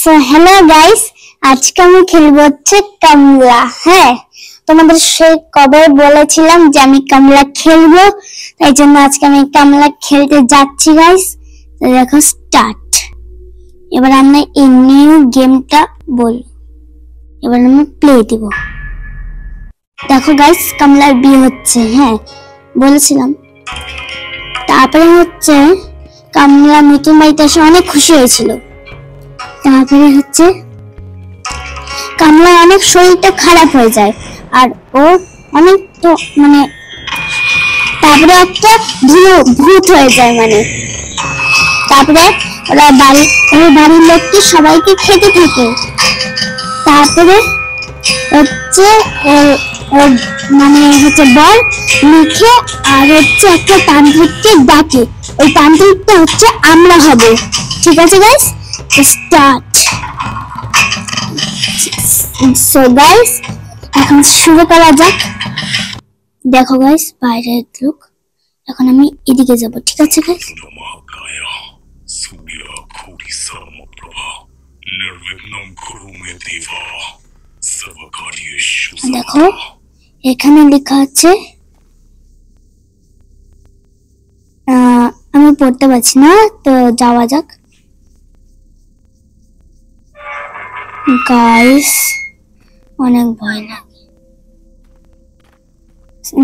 So hello guys, আজকে আমি খেলবো হচ্ছে কামলা। হ্যাঁ, তোমাদের সে কবে বলেছিলাম যে আমি কামলা খেলবো, তাই জন্য আজকে আমি কামলা খেলতে যাচ্ছি গাইস। তো দেখো স্টার্ট। এবার আমরা এই নিউ গেমটা বল, এবার আমি প্লে দিব। দেখো গাইস, কামলার বিয়ে হচ্ছে। হ্যাঁ বলেছিলাম। তারপরে হচ্ছে কামলা নতুন বাড়িতে এসে অনেক খুশি হয়েছিল। তারপরে হচ্ছে কামলা অনেক শরীরটা খারাপ হয়ে যায় আর ও অনেক তো মানে তারপরে একটা ভূত হয়ে যায় তারপরে ওরা বাড়ির লোককে সবাইকে খেতে থাকে। তারপরে হচ্ছে বল লিখে আর হচ্ছে একটা তান্ত্রিককে ডাকে, ওই তান্ত্রিকটা হচ্ছে আমরা হব। ঠিক আছে গাইস, স্টার্ট। সো গাইস, এখন শুরু করা যাক। দেখো গাইস, বাইরের লোক। এখন আমি এদিকে যাব। ঠিক আছে গাইস, দেখো এখানে লেখা আছে, আমি পড়তে পারছি না, তো যাওয়া যাক। গাইস অনেক ভয় লাগে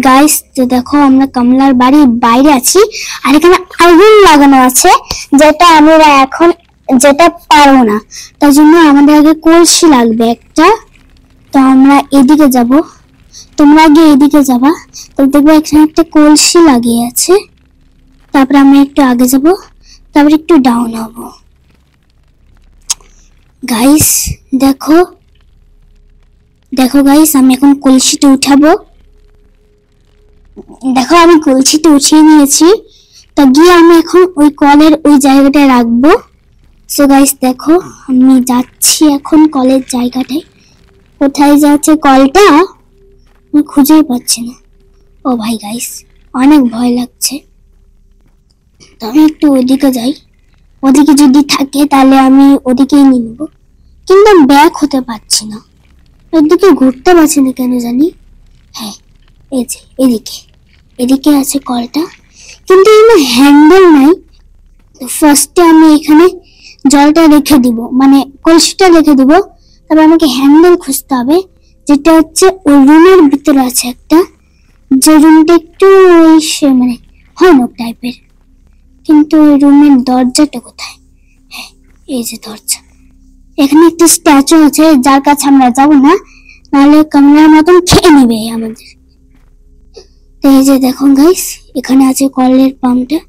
গাইস। তো দেখো আমরা কমলার বাড়ির বাইরে আছি আর এখানে আগুন লাগানো আছে, যেটা পারবো না, তার জন্য আমাদের আগে কলসি লাগবে একটা। তো আমরা এদিকে যাব, তোমরা আগে এদিকে যাবা। তো দেখবো এখানে একটা কলসি লাগিয়ে আছে। তারপরে আমরা একটু আগে যাব, তারপরে একটু ডাউন হব। গাইস দেখো গাইস, আমি এখন কলসিতে উঠাবো। দেখো আমি কলসিতে উঠিয়ে নিয়েছি। তা গিয়ে আমি এখন ওই কলের ওই জায়গাটায় রাখবো। সো গাইস দেখো, আমি যাচ্ছি এখন কলের জায়গাটায়। কোথায় যাচ্ছে কলটা আমি খুঁজেই পাচ্ছি না। ও ভাই গাইস, অনেক ভয় লাগছে। তো আমি একটু ওদিকে যাই, ওদিকে যদি থাকে তাহলে আমি ওদিকেই নিয়ে নেবো, কিন্তু আমি ব্যাক হতে পারছি না, ওদিকে ঘুরতে পারছি না কেন জানি। হ্যাঁ এই যে এদিকে আছে কলটা, কিন্তু এখানে হ্যান্ডেল নাই। তো ফার্স্টে আমি এখানে জলটা রেখে দিব, কলসিটা রেখে দিব। তারপর আমাকে হ্যান্ডেল খুঁজতে হবে, যেটা হচ্ছে ওই রুমের ভিতরে আছে একটা, যে রুমটা একটু ভয়ানক টাইপের। কিন্তু ওই রুমের দরজাটা কোথায়? হ্যাঁ এই যে দরজা। এখানে একটা স্ট্যাচু আছে, যার কাছে আমরা যাবো না, নাহলে কামলার মতন খেয়ে নেবে আমাদের। এই যে দেখো গাইস, এখানে আছে কলের পাম্পটা।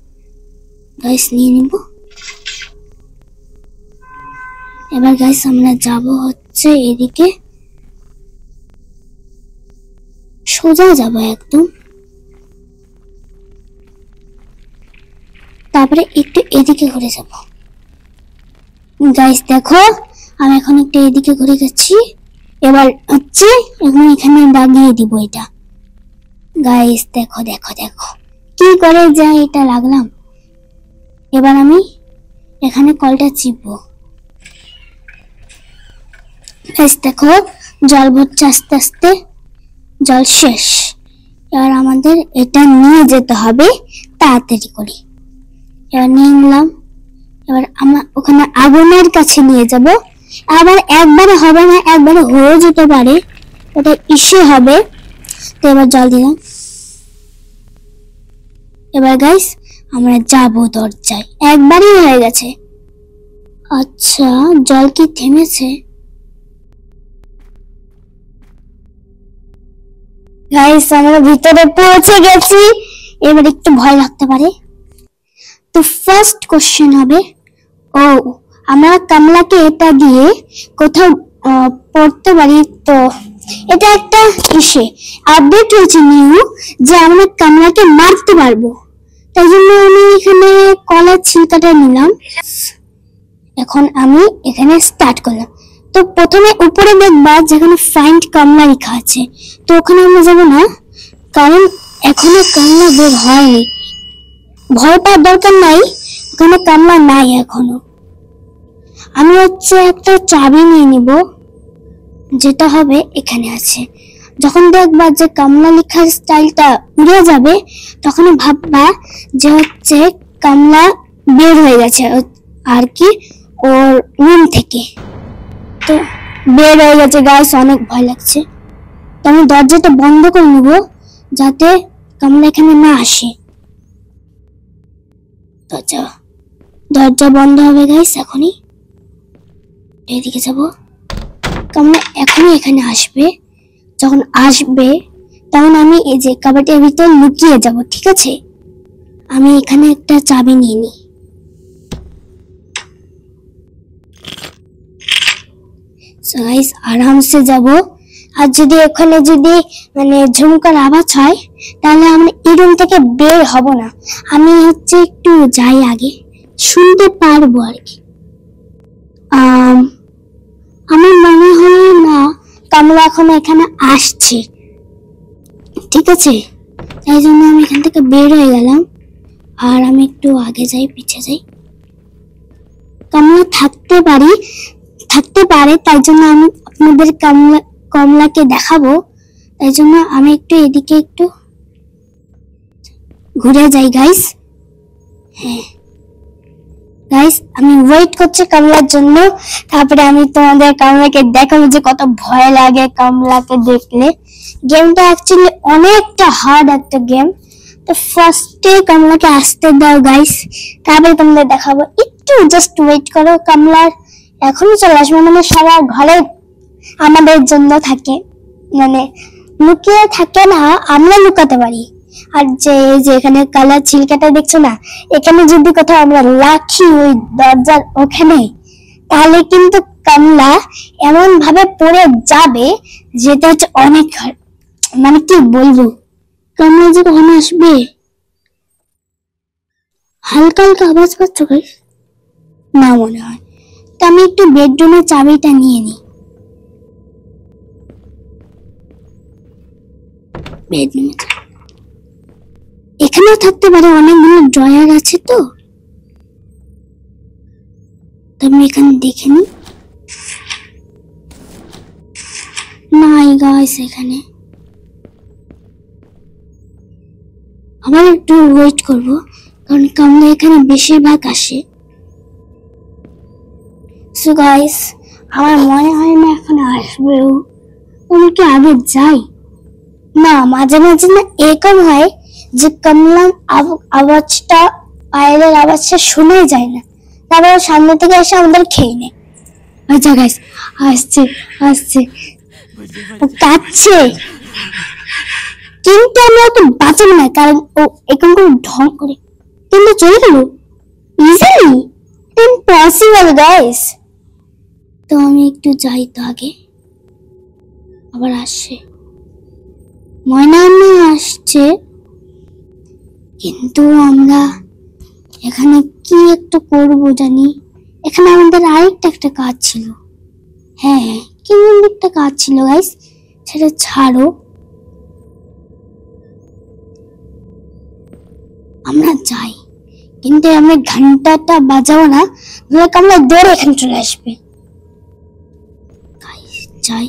গাইস নিয়ে নিব। এবার গাইস আমরা যাব হচ্ছে এদিকে, সোজা যাব একদম। তারপরে একটু এদিকে ঘুরে যাব। গাইস দেখো, আমি এখন একটু এদিকে ঘুরে গেছি। এবার হচ্ছে এখন এখানে লাগিয়ে দিব এটা। গাইস দেখো কি করে যায় এটা লাগলাম। এবার আমি এখানে কলটা চিপবো। গাইস দেখো, জল ভরছে আস্তে আস্তে, জল শেষ। এবার আমাদের এটা নিয়ে যেতে হবে তাড়াতাড়ি করে। এবার নিয়ে নিলাম। এবার আমরা ওখানে আগুনের কাছে নিয়ে যাব। আবার একবারে হবে না, একবারে হয়ে যেতে পারে, ওটা ইসে হবে। তো এবার জল দিলাম। এবার গাইস আমরা যাব দরজায়, একবারই হয়ে গেছে। আচ্ছা, জল কি থেমেছে? গাইস আমরা ভিতরে পৌঁছে গেছি। এবার একটু ভয় লাগতে পারে। তো ফার্স্ট কোশ্চেন হবে, ও আমরা কামলাকে এটা দিয়ে কোথাও পড়তে পারি। তো এটা একটা আপডেট হয়েছে নিউ, যে আমরা কামলাকে মারতে পারবো। তাই জন্য আমি এখানে কলার ছিলকাটা নিলাম। এখন আমি এখানে স্টার্ট করলাম। তো প্রথমে উপরে দেখবা যেখানে ফাইন্ড কামলা লেখা আছে, তো ওখানে আমরা যাবো না, কারণ এখনো কামলা বের হয়নি। ভয় পাওয়ার দরকার নাই, ওখানে কামলা নাই এখনো। আমি হচ্ছে একটা চাবি নিয়ে নিব, যেটা হবে এখানে আছে। যখন দেখবা যে কামলা লেখার স্টাইলটা উড়ে যাবে, তখনই ভাববা যে হচ্ছে কামলা বের হয়ে গেছে আর কি ওর রুম থেকে। তো বের হয়ে গেছে গাইস, অনেক ভয় লাগছে। তো আমি দরজাটা বন্ধ করে নেব যাতে কামলা এখানে না আসে। দরজা বন্ধ হবে গাইস এখনই। এদিকে যাব, কামলা এখনই এখানে আসবে। যখন আসবে তখন আমি এই যে কাবাটের ভিতর লুকিয়ে যাব, ঠিক আছে? আমি এখানে একটা চাবি নিয়ে নিই। সো গাইস আরামসে যাব। আর যদি ওখানে যদি মানে ঝুমকার আওয়াজ হয় তাহলে আমরা এই রুম থেকে বের হব না। আমি হচ্ছে একটু যাই আগে, শুনতে পারবো আর কি। আমার মনে হয় না কামলা এখন এখানে আসছে, ঠিক আছে? তাই জন্য আমি এখান থেকে বের হয়ে গেলাম। আর আমি একটু আগে যাই, পিছে যাই। কামলা থাকতে পারে, তাই জন্য আমি আপনাদের কমলাকে দেখাবো। তাই জন্য আমি একটু এদিকে একটু ঘুরে যাই গাইস। হ্যাঁ গাইস, আমি ওয়েট করছি কামলার জন্য। তারপরে আমি তোমাদের কামলাকে দেখাবো যে কত ভয় লাগে কামলাকে দেখলে। গেমটা অ্যাকচুয়ালি অনেকটা হার্ড একটা গেম। তো ফার্স্টে কামলাকে আসতে দাও গাইস, তারপরে তোমাদের দেখাবো। একটু জাস্ট ওয়েট করো। কামলার এখনই চলে আসবে, মানে সারা ঘরে আমাদের জন্য থাকে, মানে লুকিয়ে থাকে না, আমরা লুকাতে পারি। আর যে এখানে কালার ছিলকাটা দেখছো না, এখানে যদি কোথাও আমরা রাখি ওই দরজার ওখানে, তাহলে কিন্তু কামলা এমন ভাবে পড়ে যাবে যেটা হচ্ছে অনেক, মানে কি বলবো। কামলা যে কখন আসবে? হালকা হালকা আওয়াজ পাচ্ছ গাইস? না মনে হয়। তো আমি একটু বেডরুমের চাবিটা নিয়ে নিই। বেডরুমে এখানেও থাকতে পারে, অনেকগুলো ড্রয়ার আছে। তো আমি এখানে দেখে নিই। নাই গাইস, এখানে আবার একটু ওয়েট করব, কারণ কামলা এখানে বেশিরভাগ আসে। সো গাইস আমার মনে হয় না এখন আসবেও। আমি কি আগে যাই? না, মাঝে মাঝে না এরকম হয় যে কামলার আওয়াজটা, পায়ের আওয়াজটা শোনাই যায় না, তারপর সামনে থেকে এসে আমাদের খেয়ে নেয়। আচ্ছা গাইস, আসছে কাঁদছে, কিন্তু আমরা ওকে বাঁচাবো না, কারণ ও এরকম করে ঢং করে কিন্তু চলে গেল ইজিলি। Impossible guys. তো আমি একটু যাই তো আগে। আবার আসছে, ময়না আসছে, কিন্তু আমরা এখানে কি একটা করবো জানি। এখানে আমাদের আরেকটা একটা কাজ ছিল। হ্যাঁ, কি একটা কাজ ছিল গাইস, সেটা ছাড়ো। আমরা যাই, কিন্তু আমরা ঘন্টাটা বাজাবো না, নাহলে আমরা দৌড়ে এখানে চলে আসবে। যাই।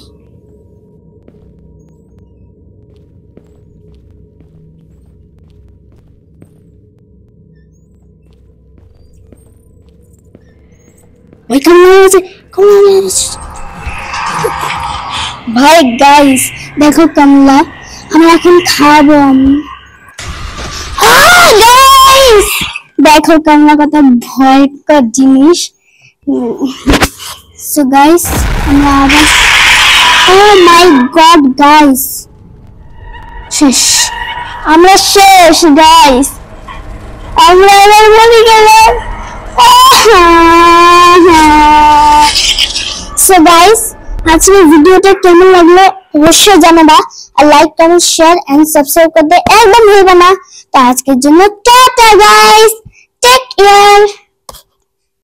ভাই গাইস দেখো কামলা, আমরা এখন খাবো। গাইস দেখো কামলা কত ভয়ঙ্কর জিনিস। সো গাইস আমরা আবার, ও মাই গড গাইস, শেষ, আমরা শেষ গাইস, আমরা এবার মরে গেলাম। সো গাইস আজকের ভিডিওটা কেমন লাগলো অবশ্যই জানাবা, আর like comment share and subscribe করতে একদম ভুলবে না। তো আজকের জন্য টাটা গাইস, টেক কেয়ার।